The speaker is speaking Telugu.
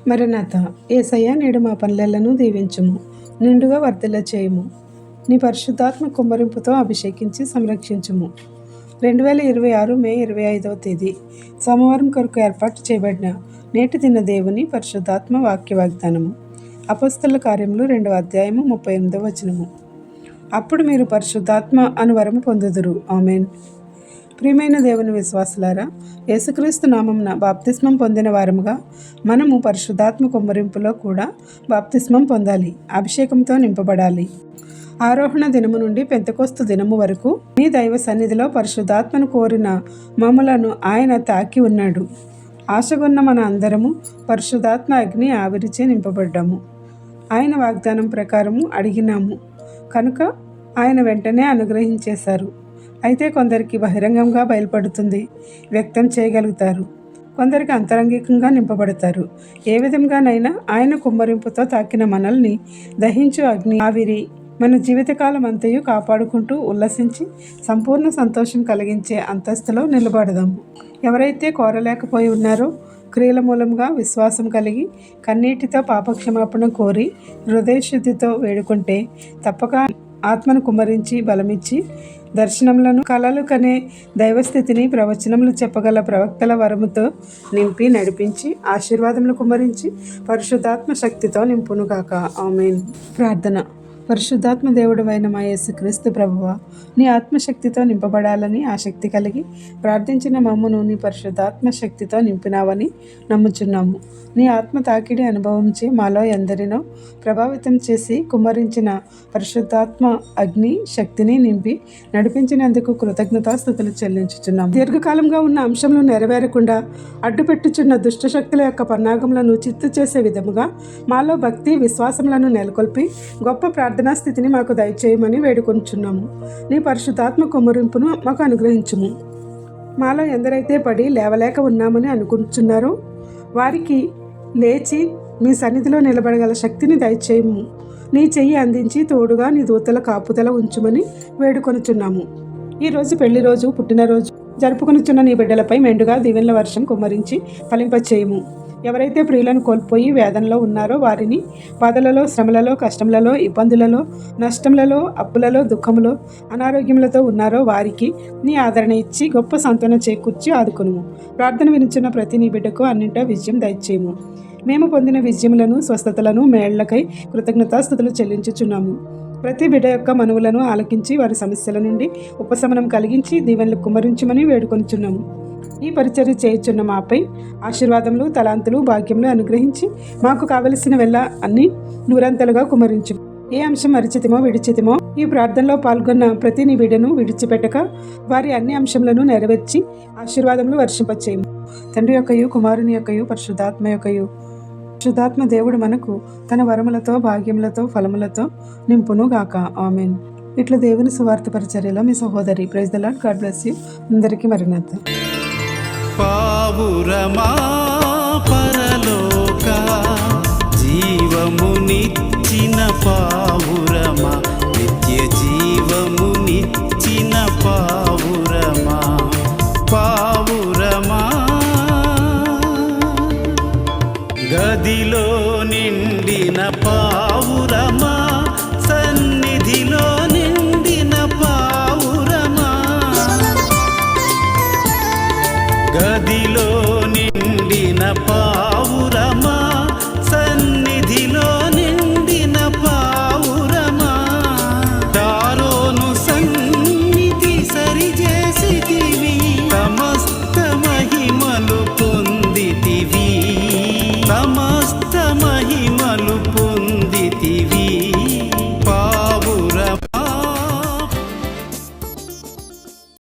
మరణాత యేసయ్య నేడు మా పనులను దీవించుము, నిండుగా వర్ధిల్ల చేయుము. నీ పరిశుద్ధాత్మ కుమ్మరింపుతో అభిషేకించి సంరక్షించుము. 2026 మే 25వ తేదీ సోమవారం కొరకు ఏర్పాటు చేయబడిన నేటి దిన దేవుని పరిశుద్ధాత్మ వాక్య వాగ్దానము. అపోస్తలుల కార్యములు 2వ అధ్యాయము 38వ వచనము. అప్పుడు మీరు పరిశుద్ధాత్మ అను వరము పొందుదురు. ఆమేన్. ప్రియమైన దేవుని విశ్వాసులారా, యేసుక్రీస్తు నామమున బాప్తిస్మం పొందిన వారముగా మనము పరిశుద్ధాత్మ కుమ్మరింపులో కూడా బాప్తిస్మం పొందాలి, అభిషేకంతో నింపబడాలి. ఆరోహణ దినము నుండి పెంతెకొస్తు దినము వరకు మీ దైవ సన్నిధిలో పరిశుద్ధాత్మను కోరిన మమ్ములను ఆయన తాకి ఉన్నాడు. ఆశగొన్న మన అందరము పరిశుద్ధాత్మ అగ్ని ఆవిరిచే నింపబడ్డాము. ఆయన వాగ్దానం ప్రకారము అడిగినాము కనుక ఆయన వెంటనే అనుగ్రహించేశారు. అయితే కొందరికి బహిరంగంగా బయలుపడుతుంది, వ్యక్తం చేయగలుగుతారు. కొందరికి అంతరంగికంగా నింపబడతారు. ఏ విధంగానైనా ఆయన కుమ్మరింపుతో తాకిన మనల్ని దహించు అగ్ని ఆవిరి మన జీవితకాలం అంతయు కాపాడుకుంటూ ఉల్లసించి సంపూర్ణ సంతోషం కలిగించే అంతస్తులో నిలబడదాము. ఎవరైతే కోరలేకపోయి ఉన్నారో క్రియల మూలంగా విశ్వాసం కలిగి కన్నీటితో పాపక్షమాపణ కోరి హృదయశుద్ధితో వేడుకుంటే తప్పక ఆత్మను కుమ్మరించి బలమిచ్చి దర్శనములను కలలు కనే దైవస్థితిని ప్రవచనములు చెప్పగల ప్రవక్తల వరముతో నింపి నడిపించి ఆశీర్వాదములు కుమ్మరించి పరిశుద్ధాత్మ శక్తితో నింపునుగాక. ఆమేన్. ప్రార్థన. పరిశుద్ధాత్మ దేవుడవైన మా యేసుక్రీస్తు ప్రభువా, నీ ఆత్మశక్తితో నింపబడాలని ఆసక్తి కలిగి ప్రార్థించిన మమ్మును నీ పరిశుద్ధాత్మ శక్తితో నింపినావని నమ్ముచున్నాము. నీ ఆత్మ తాకిడి అనుభవించి మాలో ఎందరినో ప్రభావితం చేసి కుమ్మరించిన పరిశుద్ధాత్మ అగ్ని శక్తిని నింపి నడిపించినందుకు కృతజ్ఞతాస్తుతులు చెల్లించుచున్నాము. దీర్ఘకాలంగా ఉన్న అంశంలో నెరవేరకుండా అడ్డుపెట్టుచున్న దుష్టశక్తుల యొక్క పన్నాగములను చిత్తు చేసే విధముగా మాలో భక్తి విశ్వాసములను నెలకొల్పి గొప్ప ప్రార్థనా స్థితిని మాకు దయచేయమని వేడుకొంచున్నాము. నీ పరిశుద్ధాత్మ కుమ్మరింపును మాకు అనుగ్రహించుము. మాలో ఎందరైతే పడి లేవలేక ఉన్నామని అనుకుంటున్నారో వారికి లేచి మీ సన్నిధిలో నిలబడగల శక్తిని దయచేయము. నీ చెయ్యి అందించి తోడుగా నీ దూతల కాపుదల ఉంచుమని వేడుకొనుచున్నాము. ఈరోజు పెళ్లి రోజు, పుట్టినరోజు జరుపుకొనుచున్న నీ బిడ్డలపై మెండుగా దీవెనల వర్షం కుమ్మరించి ఫలింపచేయము. ఎవరైతే ప్రియులను కోల్పోయి వేదనలో ఉన్నారో వారిని బాధలలో, శ్రమలలో, కష్టములలో, ఇబ్బందులలో, నష్టములలో, అప్పులలో, దుఃఖములో, అనారోగ్యములతో ఉన్నారో వారికి నీ ఆదరణ ఇచ్చి గొప్ప సాంత్వన చేకూర్చి ఆదుకొనుము. ప్రార్థన వినుచున్న ప్రతి నీ బిడ్డకు అన్నింటా విజయం దయచేయము. మేము పొందిన విజయములను, స్వస్థతలను, మేళ్లకై కృతజ్ఞతాస్తుతులు చెల్లించుచున్నాము. ప్రతి బిడ్డ యొక్క మనవులను ఆలకించి వారి సమస్యల నుండి ఉపశమనం కలిగించి దీవెనలు కుమ్మరించమని వేడుకొనుచున్నాము. ఈ పరిచర్య చేయుచున్న మాపై ఆశీర్వాదములు, తలాంతులు, భాగ్యములు అనుగ్రహించి మాకు కావలసిన వెళ్ళ అన్ని నూరంతలుగా కుమ్మరించు. ఏ అంశం మరిచితిమో విడిచితిమో ఈ ప్రార్థనలో పాల్గొన్న ప్రతి నీ బిడ్డను విడిచిపెట్టక వారి అన్ని అంశములను నెరవేర్చి ఆశీర్వాదములు వర్షింపచేయము. తండ్రి యొక్కయు, కుమారుని యొక్కయు, పరిశుద్ధాత్మ యొక్కయు. పరిశుద్ధాత్మ దేవుడు మనకు తన వరములతో, భాగ్యములతో, ఫలములతో నింపును గాక. ఆమేన్. ఇట్లా దేవుని సువార్త పరిచర్యలో మీ సహోదరి. Praise the lord. God bless you. అందరికీ మరణాత. పావురమా పరలోక జీవమునిచ్చిన పావురమా, నిత్య జీవమునిచ్చిన పావురమా, పావురమా గదిలో నిండిన పావురమా, సన్నిధిలో నిండిన పావురమా, గదిలో నిండిన పావురమా, సన్నిధిలో నిండిన పావురమా,